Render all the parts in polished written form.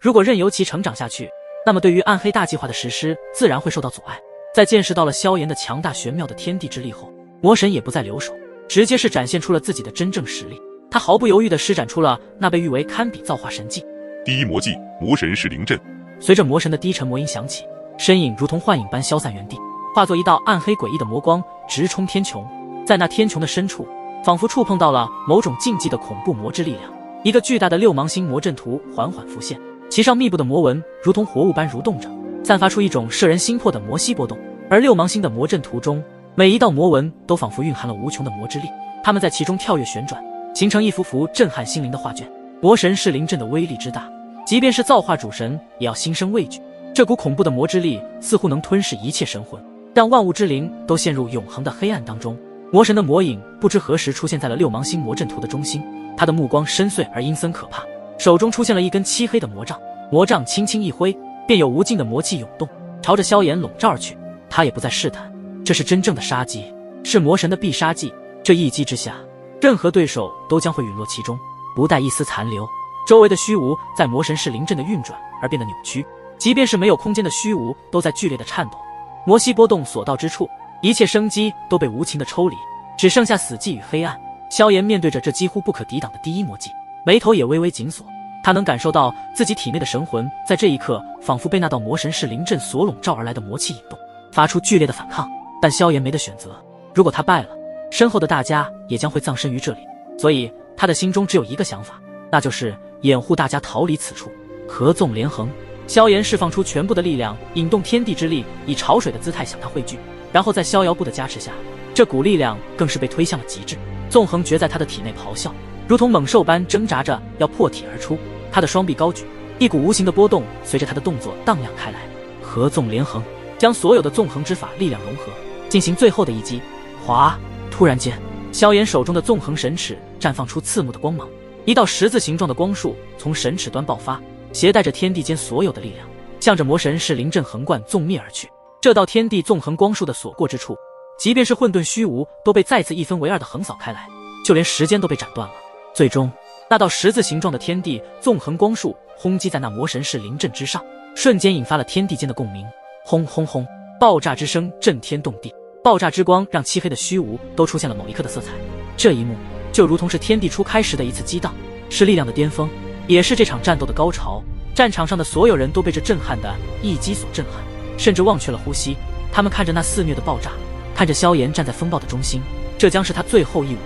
如果任由其成长下去，那么对于暗黑大计划的实施自然会受到阻碍。在见识到了萧炎的强大玄妙的天地之力后，魔神也不再留手，直接是展现出了自己的真正实力。他毫不犹豫地施展出了那被誉为堪比造化神技第一魔技魔神噬灵阵。随着魔神的低沉魔音响起，身影如同幻影般消散原地，化作一道暗黑诡异的魔光，直冲天穹。在那天穹的深处，仿佛触碰到了某种禁忌的恐怖魔之力量。一个巨大的六芒星魔阵图缓缓浮现，其上密布的魔纹如同活物般蠕动着，散发出一种摄人心魄的魔息波动。而六芒星的魔阵图中，每一道魔纹都仿佛蕴含了无穷的魔之力，它们在其中跳跃旋转，形成一幅幅震撼心灵的画卷。魔神噬灵阵的威力之大，即便是造化主神也要心生畏惧。这股恐怖的魔之力似乎能吞噬一切神魂，让万物之灵都陷入永恒的黑暗当中。魔神的魔影不知何时出现在了六芒星魔阵图的中心，他的目光深邃而阴森可怕，手中出现了一根漆黑的魔杖，魔杖轻轻一挥，便有无尽的魔气涌动，朝着萧炎笼罩而去。他也不再试探，这是真正的杀机，是魔神的必杀技。这一击之下，任何对手都将会陨落其中，不带一丝残留。周围的虚无在魔神噬灵阵的运转而变得扭曲，即便是没有空间的虚无都在剧烈的颤抖。魔息波动所到之处，一切生机都被无情的抽离，只剩下死寂与黑暗。萧炎面对着这几乎不可抵挡的第一魔技，眉头也微微紧锁。他能感受到自己体内的神魂在这一刻仿佛被那道魔神噬灵阵所笼罩而来的魔气引动，发出剧烈的反抗。但萧炎没得选择，如果他败了，身后的大家也将会葬身于这里，所以他的心中只有一个想法，那就是掩护大家逃离此处。合纵连横，萧炎释放出全部的力量，引动天地之力，以潮水的姿态向他汇聚。然后在逍遥步的加持下，这股力量更是被推向了极致。纵横诀在他的体内咆哮，如同猛兽般挣扎着要破体而出。他的双臂高举，一股无形的波动随着他的动作荡漾开来。合纵连横，将所有的纵横之法力量融合，进行最后的一击。哗！突然间，萧炎手中的纵横神尺绽放出刺目的光芒，一道十字形状的光束从神尺端爆发，携带着天地间所有的力量，向着魔神噬灵阵横贯纵灭而去。这道天地纵横光束的所过之处，即便是混沌虚无都被再次一分为二的横扫开来，就连时间都被斩断了。最终，那道十字形状的天地纵横光束轰击在那魔神噬灵阵之上，瞬间引发了天地间的共鸣。轰轰轰！爆炸之声震天动地，爆炸之光让漆黑的虚无都出现了某一刻的色彩。这一幕就如同是天地初开时的一次激荡，是力量的巅峰，也是这场战斗的高潮。战场上的所有人都被这震撼的一击所震撼，甚至忘却了呼吸。他们看着那肆虐的爆炸，看着萧炎站在风暴的中心，这将是他最后一舞。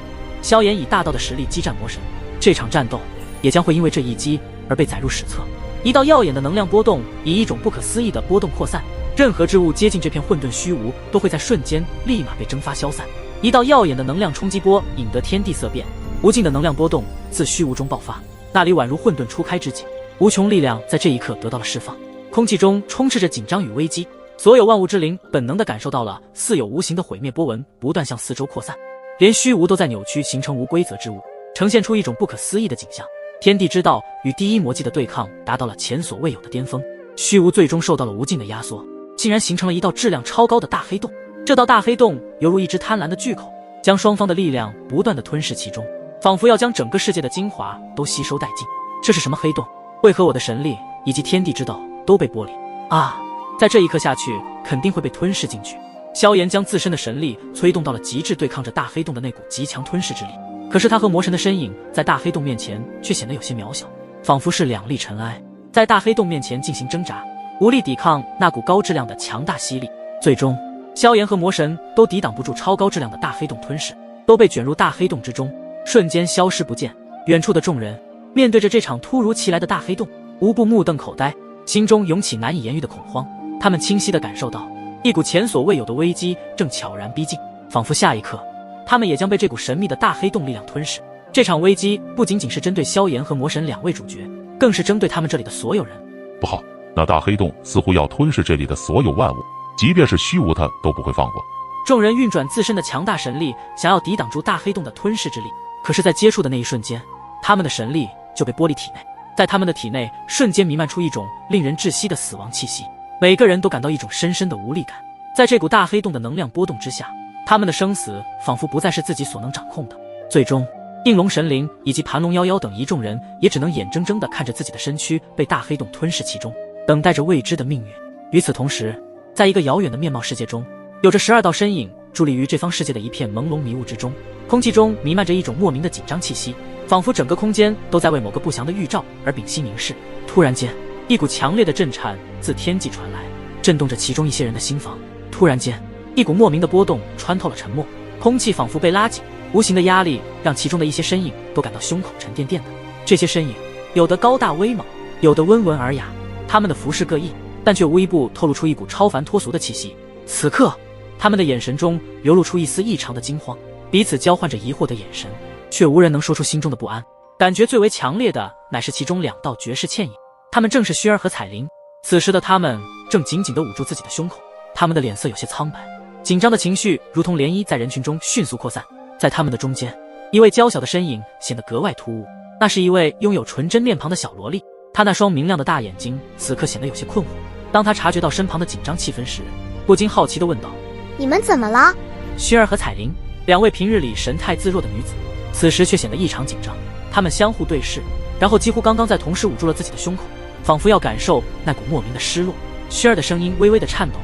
萧炎以大道的实力激战魔神，这场战斗也将会因为这一击而被载入史册。一道耀眼的能量波动以一种不可思议的波动扩散，任何之物接近这片混沌虚无都会在瞬间立马被蒸发消散。一道耀眼的能量冲击波引得天地色变，无尽的能量波动自虚无中爆发，那里宛如混沌初开之际，无穷力量在这一刻得到了释放。空气中充斥着紧张与危机，所有万物之灵本能地感受到了似有无形的毁灭波纹不断向四周扩散，连虚无都在扭曲形成无规则之物，呈现出一种不可思议的景象。天地之道与第一魔技的对抗达到了前所未有的巅峰，虚无最终受到了无尽的压缩，竟然形成了一道质量超高的大黑洞。这道大黑洞犹如一只贪婪的巨口，将双方的力量不断地吞噬其中，仿佛要将整个世界的精华都吸收殆尽。这是什么黑洞？为何我的神力以及天地之道都被剥离啊！在这一刻下去，肯定会被吞噬进去。萧炎将自身的神力催动到了极致，对抗着大黑洞的那股极强吞噬之力。可是他和魔神的身影在大黑洞面前却显得有些渺小，仿佛是两粒尘埃，在大黑洞面前进行挣扎，无力抵抗那股高质量的强大吸力。最终，萧炎和魔神都抵挡不住超高质量的大黑洞吞噬，都被卷入大黑洞之中，瞬间消失不见。远处的众人面对着这场突如其来的大黑洞，无不目瞪口呆，心中涌起难以言喻的恐慌。他们清晰地感受到一股前所未有的危机正悄然逼近，仿佛下一刻他们也将被这股神秘的大黑洞力量吞噬。这场危机不仅仅是针对萧炎和魔神两位主角，更是针对他们这里的所有人。不好，那大黑洞似乎要吞噬这里的所有万物，即便是虚无它都不会放过。众人运转自身的强大神力，想要抵挡住大黑洞的吞噬之力，可是在接触的那一瞬间，他们的神力就被剥离体内，在他们的体内瞬间弥漫出一种令人窒息的死亡气息，每个人都感到一种深深的无力感。在这股大黑洞的能量波动之下，他们的生死仿佛不再是自己所能掌控的。最终，应龙神灵以及盘龙夭夭等一众人也只能眼睁睁地看着自己的身躯被大黑洞吞噬其中，等待着未知的命运。与此同时，在一个遥远的面貌世界中，有着12道身影伫立于这方世界的一片朦胧迷雾之中，空气中弥漫着一种莫名的紧张气息，仿佛整个空间都在为某个不祥的预兆而屏息凝视。突然间，一股强烈的震颤自天际传来，震动着其中一些人的心房。突然间，一股莫名的波动穿透了沉默，空气仿佛被拉紧，无形的压力让其中的一些身影都感到胸口沉甸甸的。这些身影有的高大威猛，有的温文尔雅，他们的服饰各异，但却无一不透露出一股超凡脱俗的气息。此刻，他们的眼神中流露出一丝异常的惊慌，彼此交换着疑惑的眼神，却无人能说出心中的不安。感觉最为强烈的乃是其中2道绝世倩影，他们正是薰儿和彩铃。此时的他们正紧紧地捂住自己的胸口，他们的脸色有些苍白，紧张的情绪如同涟漪在人群中迅速扩散。在他们的中间，一位娇小的身影显得格外突兀，那是一位拥有纯真面庞的小萝莉，她那双明亮的大眼睛此刻显得有些困惑。当她察觉到身旁的紧张气氛时，不禁好奇地问道：你们怎么了？薰儿和彩铃2位平日里神态自若的女子，此时却显得异常紧张。她们相互对视，然后几乎刚刚在同时捂住了自己的胸口，仿佛要感受那股莫名的失落。薰儿的声音微微的颤抖：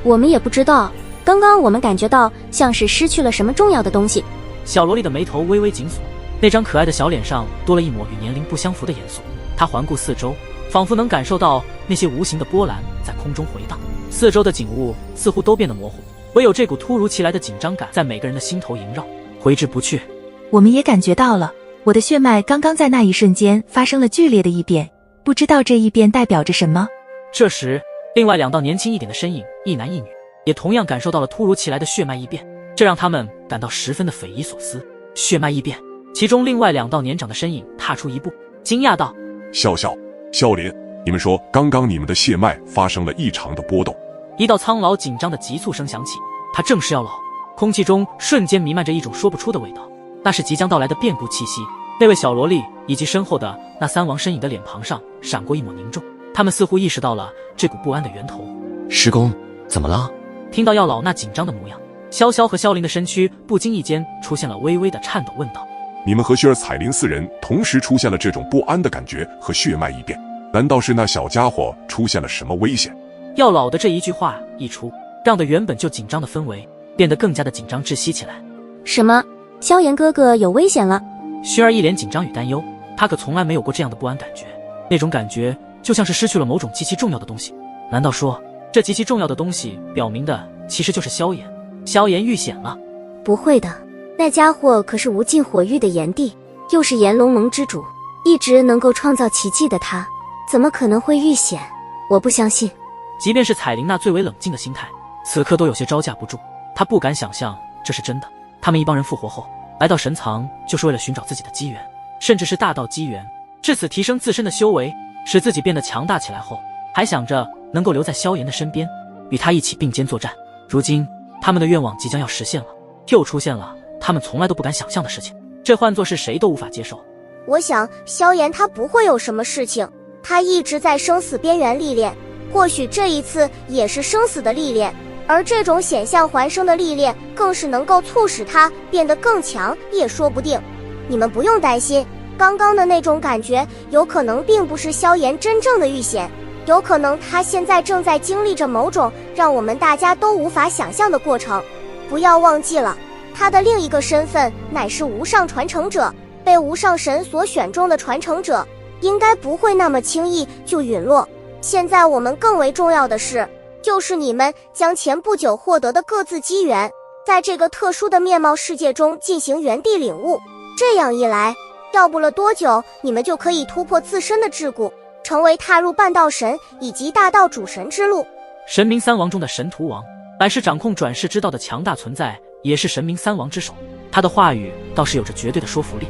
我们也不知道，刚刚我们感觉到像是失去了什么重要的东西。小萝莉的眉头微微紧锁，那张可爱的小脸上多了一抹与年龄不相符的严肃。她环顾四周，仿佛能感受到那些无形的波澜在空中回荡，四周的景物似乎都变得模糊，唯有这股突如其来的紧张感在每个人的心头萦绕，挥之不去。我们也感觉到了，我的血脉刚刚在那一瞬间发生了剧烈的异变，不知道这异变代表着什么。这时，另外2道年轻一点的身影，一男一女，也同样感受到了突如其来的血脉异变，这让他们感到十分的匪夷所思。血脉异变，其中另外2道年长的身影踏出一步，惊讶道：萧林，你们说刚刚你们的血脉发生了异常的波动。一道苍老紧张的急促声响起，他正是要老。空气中瞬间弥漫着一种说不出的味道，那是即将到来的变故气息。那位小萝莉以及身后的那3王身影的脸庞上闪过一抹凝重，他们似乎意识到了这股不安的源头。师公，怎么了？听到药老那紧张的模样，潇潇和萧林的身躯不经意间出现了微微的颤抖，问道：你们和薰儿、彩铃4人同时出现了这种不安的感觉和血脉异变，难道是那小家伙出现了什么危险？药老的这一句话一出，让得原本就紧张的氛围变得更加的紧张窒息起来。什么？萧炎哥哥有危险了？薰儿一脸紧张与担忧，他可从来没有过这样的不安感觉，那种感觉就像是失去了某种极其重要的东西。难道说这极其重要的东西表明的其实就是萧炎？萧炎遇险了？不会的，那家伙可是无尽火域的炎帝，又是炎龙盟之主，一直能够创造奇迹的他，怎么可能会遇险？我不相信。即便是彩铃那最为冷静的心态，此刻都有些招架不住。他不敢想象这是真的。他们一帮人复活后来到神藏，就是为了寻找自己的机缘，甚至是大道机缘，至此提升自身的修为，使自己变得强大起来后，还想着能够留在萧炎的身边，与他一起并肩作战。如今他们的愿望即将要实现了，又出现了他们从来都不敢想象的事情，这换作是谁都无法接受。我想萧炎他不会有什么事情，他一直在生死边缘历练，或许这一次也是生死的历练，而这种险象环生的历练更是能够促使他变得更强也说不定。你们不用担心，刚刚的那种感觉有可能并不是萧炎真正的遇险，有可能他现在正在经历着某种让我们大家都无法想象的过程。不要忘记了，他的另一个身份乃是无上传承者，被无上神所选中的传承者，应该不会那么轻易就陨落。现在我们更为重要的是，就是你们将前不久获得的各自机缘，在这个特殊的面貌世界中进行原地领悟。这样一来，要不了多久，你们就可以突破自身的桎梏，成为踏入半道神以及大道主神之路。神明3王中的神荼王，乃是掌控转世之道的强大存在，也是神明3王之首。他的话语倒是有着绝对的说服力。